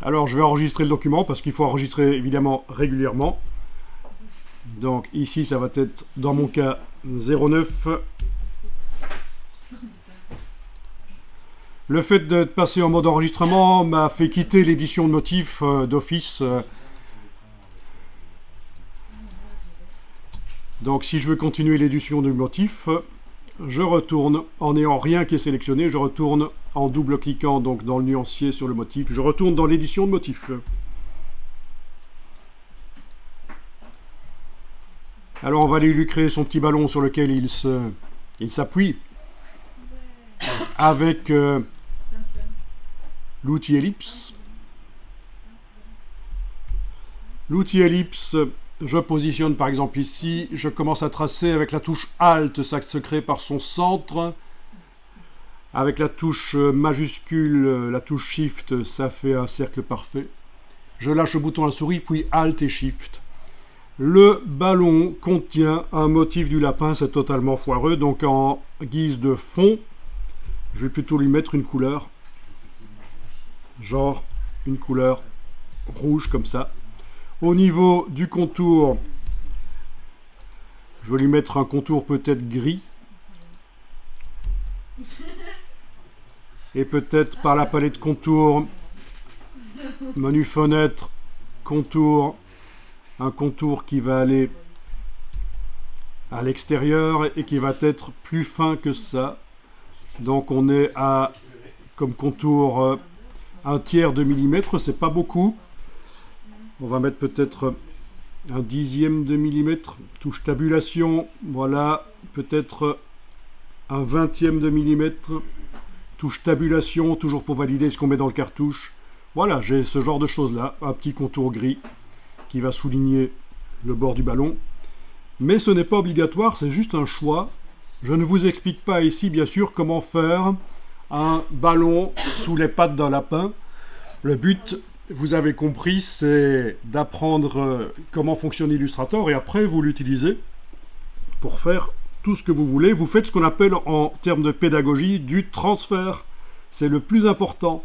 Alors, je vais enregistrer le document parce qu'il faut enregistrer évidemment régulièrement. Donc, ici, ça va être, dans mon cas, 09. Le fait de passer en mode enregistrement m'a fait quitter l'édition de motifs d'Office. Donc, si je veux continuer l'édition de motifs, je retourne, en n'ayant rien qui est sélectionné, je retourne en double-cliquant donc dans le nuancier sur le motif, je retourne dans l'édition de motifs. Alors on va aller lui créer son petit ballon sur lequel il s'appuie avec l'outil ellipse. L'outil ellipse, je positionne par exemple ici, je commence à tracer avec la touche Alt, ça se crée par son centre. Avec la touche majuscule, la touche Shift, ça fait un cercle parfait. Je lâche le bouton à la souris, puis Alt et Shift. Le ballon contient un motif du lapin, c'est totalement foireux. Donc en guise de fond, je vais plutôt lui mettre une couleur. Genre une couleur rouge comme ça. Au niveau du contour, je vais lui mettre un contour peut-être gris. Et peut-être par la palette contour, menu fenêtre, contour, un contour qui va aller à l'extérieur et qui va être plus fin que ça. Donc on est à, comme contour, 1/3 de millimètre, c'est pas beaucoup. On va mettre peut-être 1/10 de millimètre. Touche tabulation, voilà, peut-être 1/20 de millimètre. Touche tabulation, toujours pour valider ce qu'on met dans le cartouche. Voilà, j'ai ce genre de choses là, un petit contour gris qui va souligner le bord du ballon. Mais ce n'est pas obligatoire, c'est juste un choix. Je ne vous explique pas ici, bien sûr, comment faire un ballon sous les pattes d'un lapin. Le but, vous avez compris, c'est d'apprendre comment fonctionne Illustrator et après vous l'utilisez pour faire tout ce que vous voulez. Vous faites ce qu'on appelle en termes de pédagogie du transfert. C'est le plus important.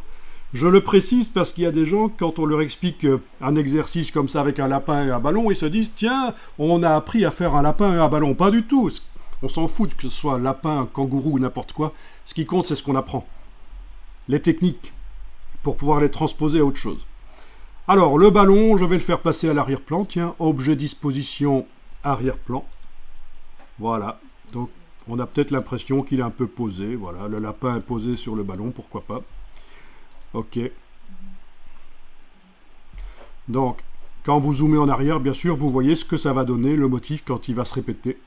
Je le précise parce qu'il y a des gens, quand on leur explique un exercice comme ça avec un lapin et un ballon, ils se disent « Tiens, on a appris à faire un lapin et un ballon. » Pas du tout. On s'en fout que ce soit un lapin, un kangourou ou n'importe quoi. Ce qui compte, c'est ce qu'on apprend. Les techniques pour pouvoir les transposer à autre chose. Alors, le ballon, je vais le faire passer à l'arrière-plan. Tiens, objet disposition arrière-plan. Voilà. Donc, on a peut-être l'impression qu'il est un peu posé. Voilà, le lapin est posé sur le ballon, pourquoi pas. Ok. Donc, quand vous zoomez en arrière, bien sûr, vous voyez ce que ça va donner, le motif, quand il va se répéter.